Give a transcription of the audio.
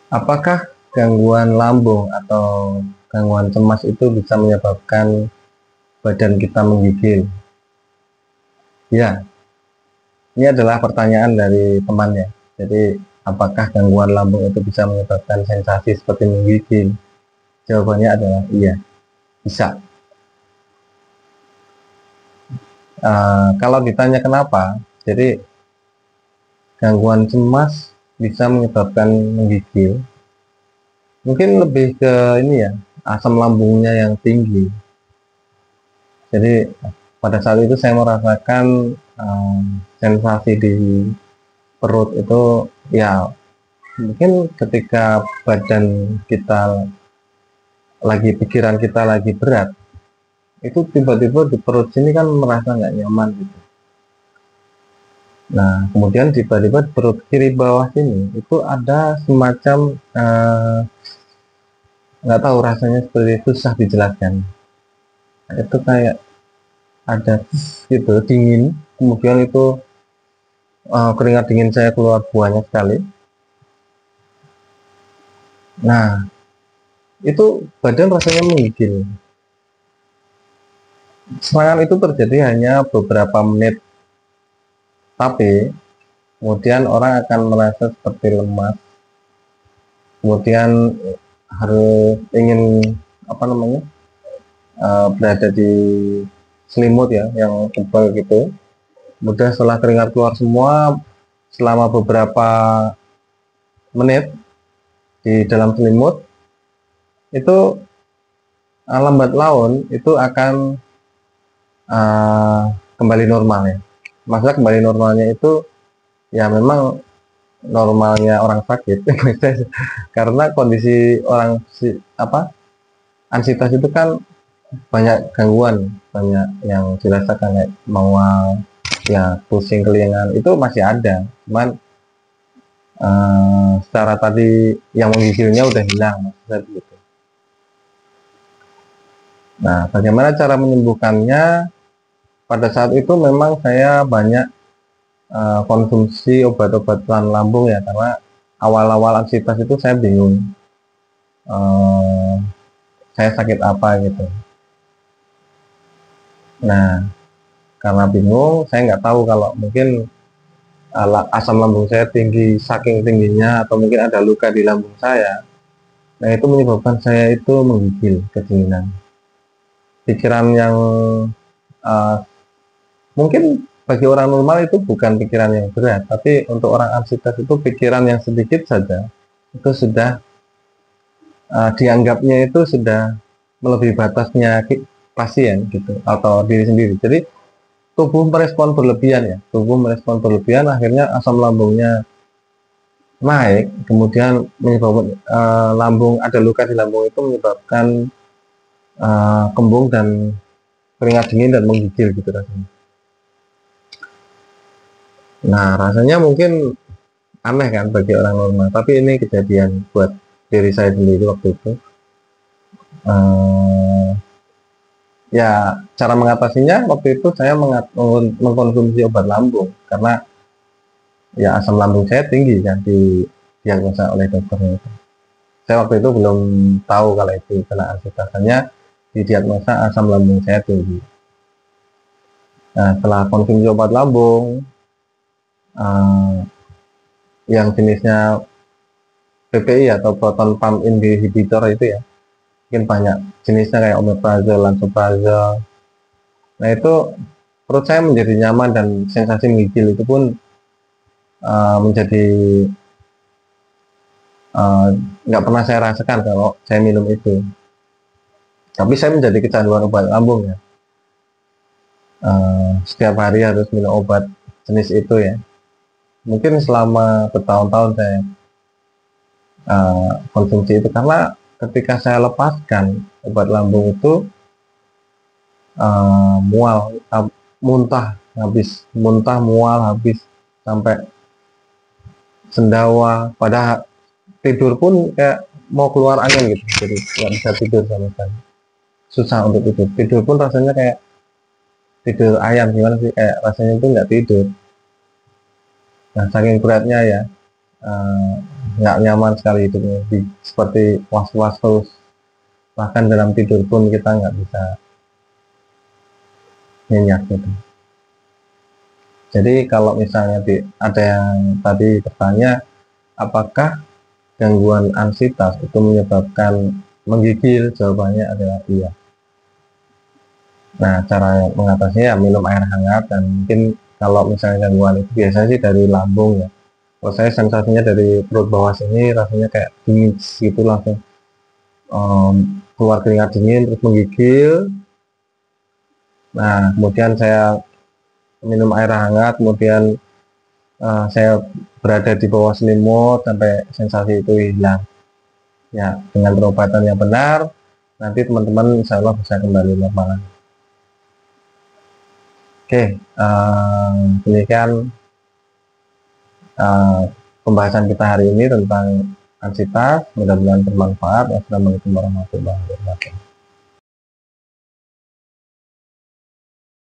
Apakah gangguan lambung atau gangguan cemas itu bisa menyebabkan badan kita menggigil? Ya, ini adalah pertanyaan dari temannya. Jadi, apakah gangguan lambung itu bisa menyebabkan sensasi seperti menggigil? Jawabannya adalah iya, bisa. Kalau ditanya kenapa, jadi gangguan cemas bisa menyebabkan menggigil. Mungkin lebih ke ini ya, asam lambungnya yang tinggi. Jadi pada saat itu saya merasakan sensasi di perut itu ya mungkin ketika badan kita lagi pikiran kita lagi berat itu tiba-tiba di perut sini kan merasa nggak nyaman gitu. Nah kemudian tiba-tiba di perut kiri bawah sini itu ada semacam nggak tahu rasanya seperti itu, susah dijelaskan. Itu kayak ada gitu dingin, kemudian itu keringat dingin saya keluar banyak sekali. Nah itu badan rasanya menggigil. Serangan itu terjadi hanya beberapa menit, tapi kemudian orang akan merasa seperti lemas, kemudian harus ingin apa namanya berada di selimut ya yang tebal gitu. Kemudian setelah keringat keluar semua selama beberapa menit di dalam selimut itu lambat laun itu akan uh, kembali normal ya. Masa kembali normalnya itu ya memang normalnya orang sakit karena kondisi orang apa ansitas itu kan banyak gangguan, banyak yang dirasakan kayak mual ya, pusing kelingan itu masih ada, cuman secara tadi yang menggigilnya udah hilang maksudnya begitu. Nah bagaimana cara menyembuhkannya? Pada saat itu memang saya banyak konsumsi obat-obatan lambung ya, karena awal-awal ansitas itu saya bingung uh, saya sakit apa gitu. Nah karena bingung saya nggak tahu kalau mungkin asam lambung saya tinggi, saking tingginya atau mungkin ada luka di lambung saya. Nah itu menyebabkan saya itu menggigil, kedinginan. Pikiran yang uh, mungkin bagi orang normal itu bukan pikiran yang berat, tapi untuk orang ansitas itu pikiran yang sedikit saja itu sudah dianggapnya itu sudah melebihi batasnya pasien gitu atau diri sendiri. Jadi tubuh merespon berlebihan ya, tubuh merespon berlebihan akhirnya asam lambungnya naik, kemudian menyebabkan lambung ada luka di lambung itu menyebabkan kembung dan keringat dingin dan menggigil gitu rasanya. Nah rasanya mungkin aneh kan bagi orang normal, tapi ini kejadian buat diri saya sendiri waktu itu. uh, Ya cara mengatasinya waktu itu saya mengkonsumsi obat lambung karena ya asam lambung saya tinggi kan di diagnosa oleh dokternya itu. Saya waktu itu belum tahu kalau itu kena ansitas, hanya didiagnosa asam lambung saya tinggi. Nah setelah konsumsi obat lambung yang jenisnya PPI atau proton pump inhibitor itu ya, mungkin banyak jenisnya kayak omeprazol, lansoprazol. Nah itu perut saya menjadi nyaman dan sensasi menggigil itu pun menjadi uh, nggak pernah saya rasakan kalau saya minum itu. Tapi saya menjadi kecanduan obat lambung ya. Setiap hari harus minum obat jenis itu ya. Mungkin selama bertahun-tahun saya konsumsi itu karena ketika saya lepaskan obat lambung itu mual, muntah habis, muntah mual habis sampai sendawa. Pada tidur pun kayak mau keluar angin gitu, jadi nggak bisa tidur sama sekali. Susah untuk tidur. Tidur pun rasanya kayak tidur ayam gimana sih, kayak rasanya itu nggak tidur. Nah saking beratnya ya eh, nggak nyaman sekali hidupnya, seperti was-was terus, bahkan dalam tidur pun kita nggak bisa nyenyak gitu. Jadi kalau misalnya ada yang tadi bertanya, apakah gangguan ansitas itu menyebabkan menggigil? Jawabannya adalah iya. Nah, cara mengatasinya ya minum air hangat, dan mungkin kalau misalnya gangguan itu biasanya sih dari lambung ya. Kalau saya sensasinya dari perut bawah sini rasanya kayak dingin gitu, langsung keluar keringat dingin terus menggigil. Nah, kemudian saya minum air hangat, kemudian saya berada di bawah selimut sampai sensasi itu hilang. Ya, dengan perobatan yang benar, nanti teman-teman insya Allah bisa kembali normal lagi. Oke, demikian uh, pembahasan kita hari ini tentang ansitas. Mudah-mudahan bermanfaat. Wassalamualaikum warahmatullahi wabarakatuh.